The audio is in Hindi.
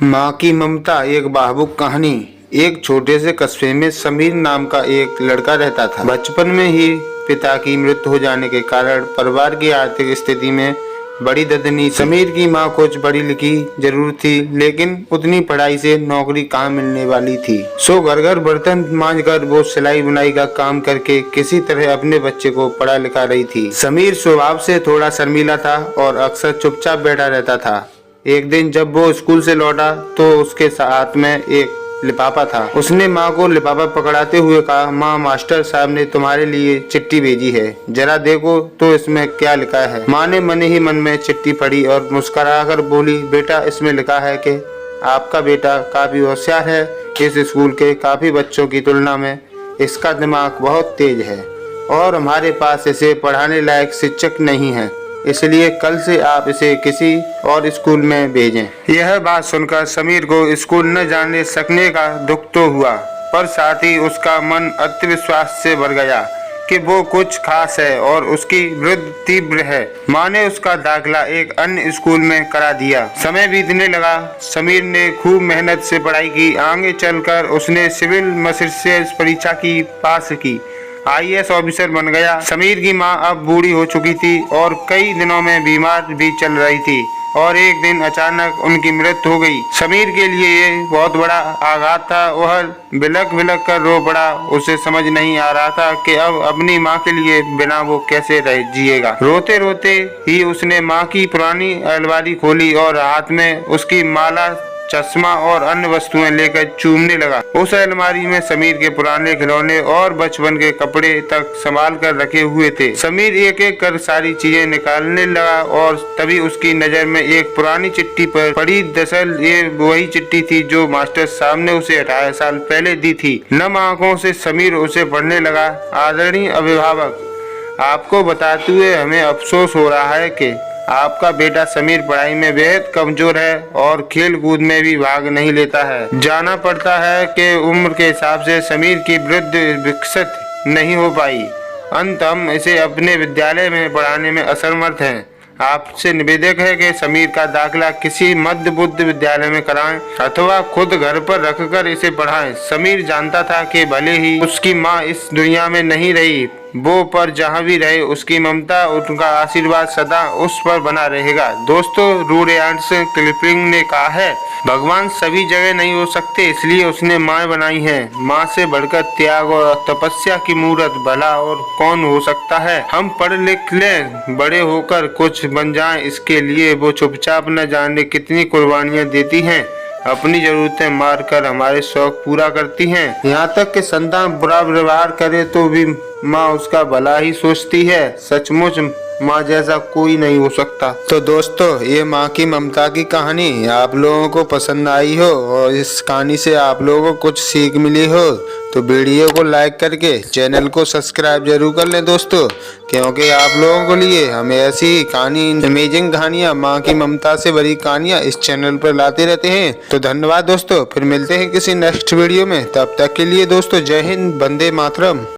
माँ की ममता एक भावुक कहानी। एक छोटे से कस्बे में समीर नाम का एक लड़का रहता था। बचपन में ही पिता की मृत्यु हो जाने के कारण परिवार की आर्थिक स्थिति में बड़ी ददनी। समीर की माँ कुछ पढ़ी लिखी जरूर थी, लेकिन उतनी पढ़ाई से नौकरी कहाँ मिलने वाली थी। सो घर घर बर्तन मांझ कर वो सिलाई बुनाई का काम करके किसी तरह अपने बच्चे को पढ़ा लिखा रही थी। समीर स्वभाव से थोड़ा शर्मीला था और अक्सर चुपचाप बैठा रहता था। एक दिन जब वो स्कूल से लौटा तो उसके हाथ में एक लिफाफा था। उसने माँ को लिफाफा पकड़ाते हुए कहा, माँ, मास्टर साहब ने तुम्हारे लिए चिट्ठी भेजी है, जरा देखो तो इसमें क्या लिखा है। माँ ने मन ही मन में चिट्ठी पढ़ी और मुस्कुराकर बोली, बेटा, इसमें लिखा है कि आपका बेटा काफी होशियार है। इस स्कूल के काफी बच्चों की तुलना में इसका दिमाग बहुत तेज है और हमारे पास इसे पढ़ाने लायक शिक्षक नहीं है, इसलिए कल से आप इसे किसी और स्कूल में भेजें। यह बात सुनकर समीर को स्कूल न जाने सकने का दुख तो हुआ, पर साथ ही उसका मन आत्मविश्वास से भर गया कि वो कुछ खास है और उसकी वृद्धि तीव्र है। माँ ने उसका दाखिला एक अन्य स्कूल में करा दिया। समय बीतने लगा। समीर ने खूब मेहनत से पढ़ाई की। आगे चलकर उसने सिविल सर्विसेज परीक्षा की पास की, IAS ऑफिसर बन गया। समीर की माँ अब बूढ़ी हो चुकी थी और कई दिनों में बीमार भी चल रही थी और एक दिन अचानक उनकी मृत्यु हो गई। समीर के लिए ये बहुत बड़ा आघात था। वह बिलक बिलक कर रो पड़ा। उसे समझ नहीं आ रहा था कि अब अपनी माँ के लिए बिना वो कैसे रह जिएगा। रोते रोते ही उसने माँ की पुरानी अलमारी खोली और हाथ में उसकी माला, चश्मा और अन्य वस्तुएं लेकर चूमने लगा। उस अलमारी में समीर के पुराने खिलौने और बचपन के कपड़े तक संभाल कर रखे हुए थे। समीर एक एक कर सारी चीजें निकालने लगा और तभी उसकी नजर में एक पुरानी चिट्ठी पर पड़ी। दरअसल ये वही चिट्ठी थी जो मास्टर साहब ने उसे 18 साल पहले दी थी। नम आंखों से समीर उसे पढ़ने लगा। आदरणीय अभिभावक, आपको बताते हुए हमें अफसोस हो रहा है कि आपका बेटा समीर पढ़ाई में बेहद कमजोर है और खेल कूद में भी भाग नहीं लेता है। जाना पड़ता है कि उम्र के हिसाब से समीर की वृद्धि विकसित नहीं हो पाई। अंत हम इसे अपने विद्यालय में पढ़ाने में असमर्थ हैं। आपसे निवेदन है कि समीर का दाखिला किसी मध्य बुद्ध विद्यालय में कराएं अथवा खुद घर पर रखकर इसे पढ़ाएं। समीर जानता था कि भले ही उसकी माँ इस दुनिया में नहीं रही, वो पर जहाँ भी रहे उसकी ममता, उनका आशीर्वाद सदा उस पर बना रहेगा। दोस्तों, रुडयार्ड किपलिंग ने कहा है, भगवान सभी जगह नहीं हो सकते, इसलिए उसने माँ बनाई है। माँ से बढ़कर त्याग और तपस्या की मूर्त भला और कौन हो सकता है। हम पढ़ लिख लें, बड़े होकर कुछ बन जाएं, इसके लिए वो चुपचाप न जाने कितनी कुर्बानियां देती हैं। अपनी जरूरतें मार कर हमारे शौक पूरा करती हैं। यहाँ तक कि संतान बुरा व्यवहार करे तो भी माँ उसका भला ही सोचती है। सचमुच माँ जैसा कोई नहीं हो सकता। तो दोस्तों, ये माँ की ममता की कहानी आप लोगों को पसंद आई हो और इस कहानी से आप लोगों को कुछ सीख मिली हो तो वीडियो को लाइक करके चैनल को सब्सक्राइब जरूर कर लें दोस्तों, क्योंकि आप लोगों के लिए हमें ऐसी कहानी, अमेजिंग कहानियाँ, माँ की ममता से भरी कहानियाँ इस चैनल पर लाते रहते हैं। तो धन्यवाद दोस्तों, फिर मिलते हैं किसी नेक्स्ट वीडियो में। तब तक के लिए दोस्तों, जय हिंद, वंदे मातरम।